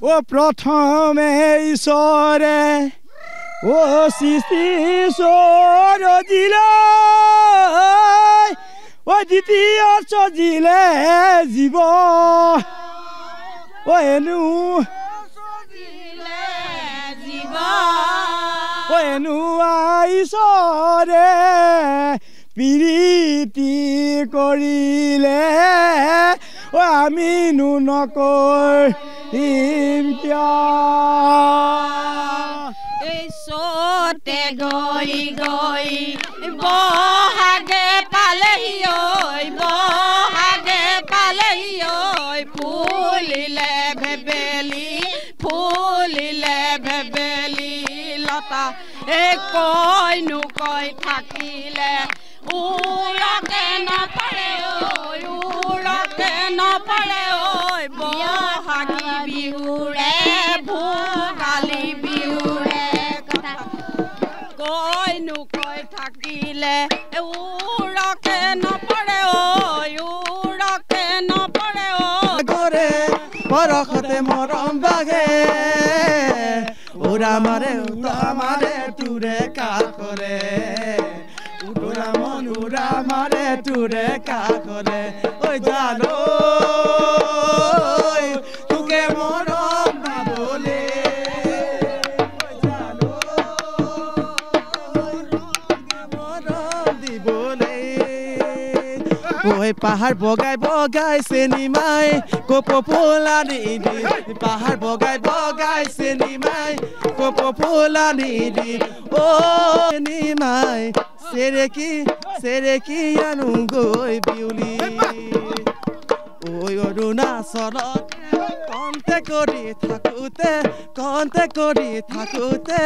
ও প্রথমে ঈশ্বরে ও সৃষ্টি সরজিলে ও দ্বিতীয় সজিলে জীব ও এনু ও এনু ঈশ্বরে প্রীতি করিলে ও আমি নকৰিম সতে গৈ গৈ বহাগে পালেহি ঐ বহাগে পালেহি ঐ ফুলিলে ভেবেলি লতা কইনো কৈ থাকিলে উৰকে নপৰে ঐ বহাগী বিহুৰে ভোগালী বিহুৰে কথা কইনো কৈ থাকিলে উৰকে নপৰে কৰে পৰখতে মৰম বাগে উৰা মাৰে তোৰে কাষৰে উৰা মাৰে তোৰে কাষৰে ঐ জানো তোকে মৰম পাবলে মৰম দিবলে ঐ পাহাৰ বগাই বগাই চেনিমাই কপ ফুলানি দি পাহাৰ বগাই বগাই চেনিমাই কপ ফুলানি দি ও চেনিমাই চেৰেকি আনো গৈ বিউলি ঐ অৰুণাচলত কণ্টে কৰি থাকোঁতে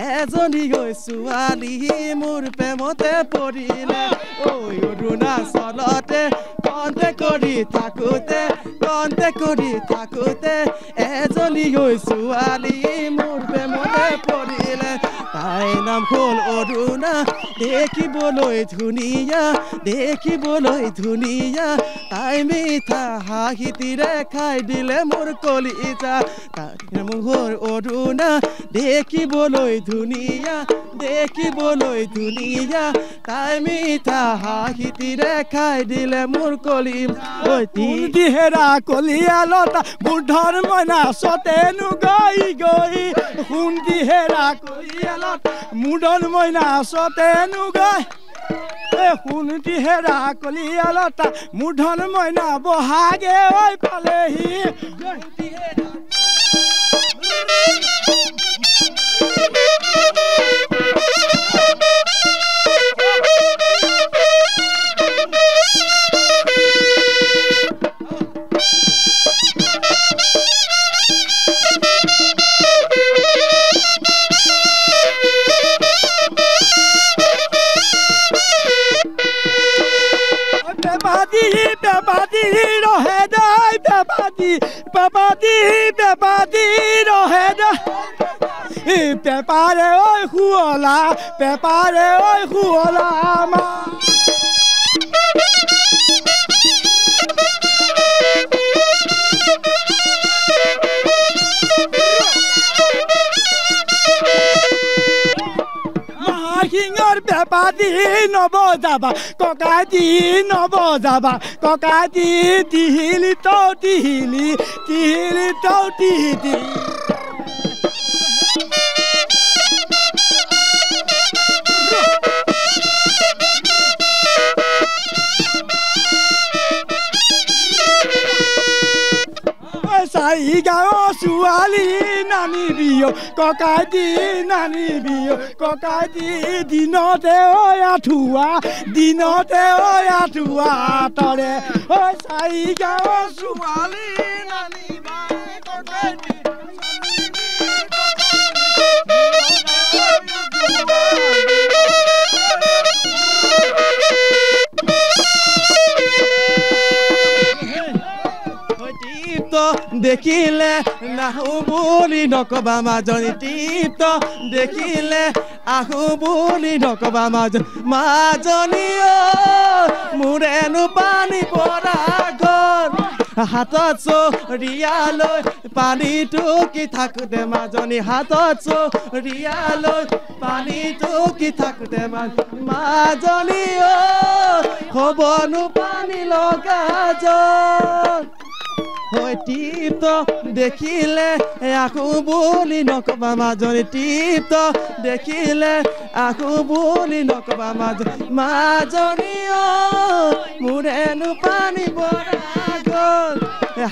এজনী গৈ ছোৱালী মোৰ প্ৰেমতে পৰিলে ঐ অৰুণাচলতে কণ্টে কৰি থাকোঁতে এজনী গৈ ছোৱালী মোৰ প্ৰেমতে পৰিলে তাই নাম হ'ল অৰুণা দেখিবলৈ ধুনীয়া তাই মিঠা হাঁহিটিৰে খাই দিলে মোৰ কলিজা তাই নাম হ'ল অৰুণা দেখিবলৈ ধুনীয়া তাই মিঠা হাঁহিটিৰে খাই দিলে মোৰ কলিজা দিহেৰা কলিয়া লতা বুঢ়ৰ মইনা চতেনো গৈ দিহেৰা কলিয়া লতা মুডৰ মইনা চতেনো গৈ দিহেৰা কলিয়া লতা মুঢৰ মইনা বহাগে ঐ পালেহি পেপাদি ৰহে পেপাৰে ঐ শুৱলা সিঙৰ পেপাদি নবজাবা ককাইদি তিহিলি চাৰি গাঁৱৰ ছোৱালী নানিবিও ককাইদি দিনতে আঠুৱা তৰে ঐ চাৰি গাঁৱৰ ছোৱালী নানিবা ককাইদি দেখিলে নাহো বুলি নকবা মাজনী তৃপ্ত দেখিলে আহো বুলি নকবা মাজনী মোৰেনো পানী পৰা ঘৰ হাতত চৰিয়ালৈ পানী টুকি থাকোঁতে মাজনী হাতত চৰিয়ালৈ পানী টুকি থাকোঁতে মাজনী হ'বনো পানী লগা জন তৃপ্ত দেখিলে আহো বুলি নকবা মাজনী তৃপ্ত দেখিলে আহো বুলি নকবা মাজনী মোৰেনো পানী পৰা গ'ল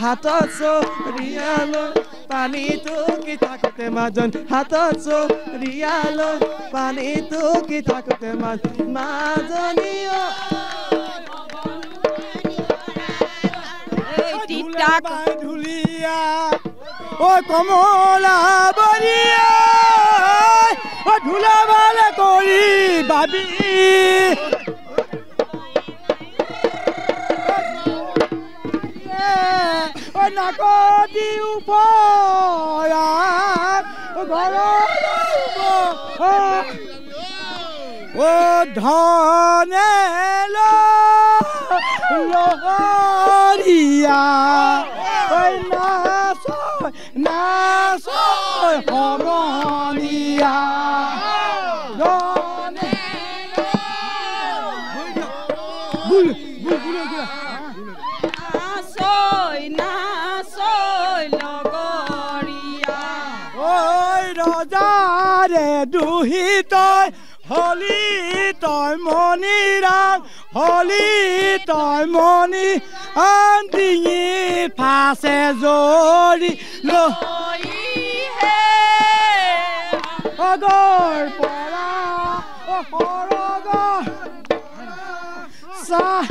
হাতত চৰিয়ালৈ পানী টুকি থাকোঁতে মাজনী হাতত চৰিয়ালৈ পানী টুকি থাকোঁতে মাজনী ধুলিয়া ও কমলা বলিয়া ও ধুলা ভালে কৰি বাবি ও নাকতি উপৰা ঘৰ ও ধনে লহৰিয়া নাচয় সমনীয়া ৰজাৰে দুহি তই হলি তই মণিৰাম হলি তই মণি ডিঙি ফাঁচে জৰি অগৰ পৰা সৰগৰ চাহ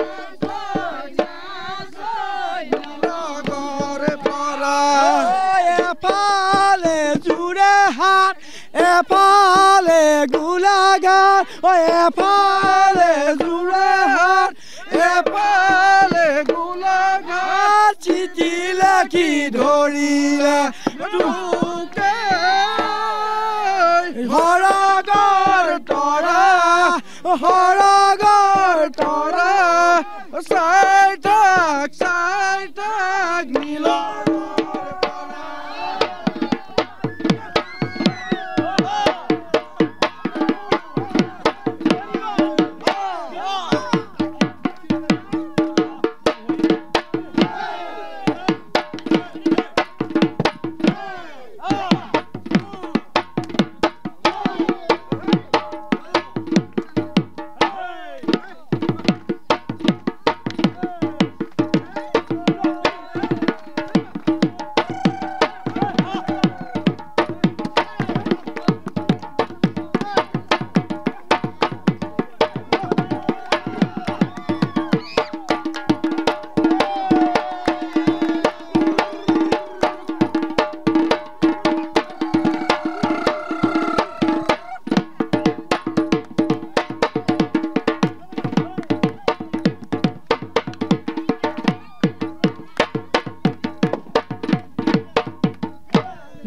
এফালে জোৰে হাত এফালে গোলাঘাট এফালে জোৰে হাত এফালে গোলাঘাট চিঠি লেখি ধৰিলে সৰগৰ তৰা চাই থাক নীল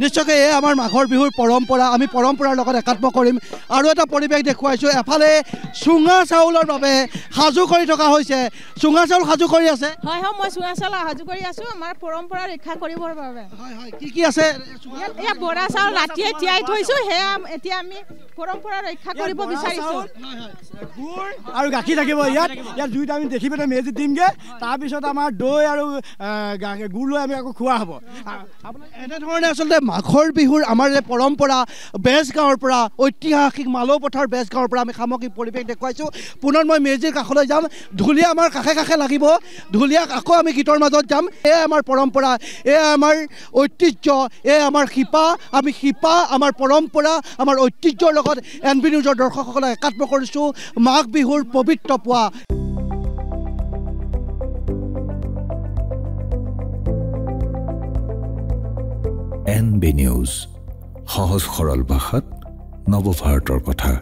নিশ্চয়কৈ এই আমাৰ মাঘৰ বিহুৰ পৰম্পৰা আমি পৰম্পৰাৰ লগত একাত্ম কৰিম আৰু এটা পৰিৱেশ দেখুৱাইছোঁ এফালে চুঙা চাউলৰ বাবে সাজু কৰি থকা হৈছে চুঙা চাউল সাজু কৰি আছে হয় হয় মই চুঙা চাউল সাজু কৰি আছোঁ আমাৰ পৰম্পৰা ৰক্ষা কৰিবৰ বাবে হয় হয় কি আছে এয়া বৰা চাউল ৰাতিয়ে তিয়াই থৈছোঁ সেয়া এতিয়া আমি পৰম্পৰা ৰক্ষা কৰিব বিচাৰিছোঁ গুড় আৰু গাখীৰ থাকিব ইয়াত দুইটা আমি দেখি পেলাই মেজি দিমগৈ তাৰপিছত আমাৰ দৈ আৰু গুড় লৈ আমি আকৌ খোৱা হ'ব এনেধৰণে আচলতে মাঘৰ বিহুৰ আমাৰ যে পৰম্পৰা বেজগাঁৱৰ পৰা ঐতিহাসিক মালৌপথাৰ বেজগাঁৱৰ পৰা আমি সামগ্ৰিক পৰিৱেশ দেখুৱাইছোঁ পুনৰ মই মেজিৰ কাষলৈ যাম ঢুলীয়া আমাৰ কাষে কাষে লাগিব ঢুলীয়াক আকৌ আমি গীতৰ মাজত যাম এয়া আমাৰ পৰম্পৰা এয়া আমাৰ ঐতিহ্য এয়া আমাৰ শিপা আমি শিপা আমাৰ পৰম্পৰা আমাৰ ঐতিহ্যৰ লগত NB নিউজৰ দৰ্শকসকলক একাত্ম কৰিছোঁ মাঘ বিহুৰ পবিত্ৰ পুৱা NB নিউজ সহজ সৰল ভাষাত নৱভাৰতৰ কথা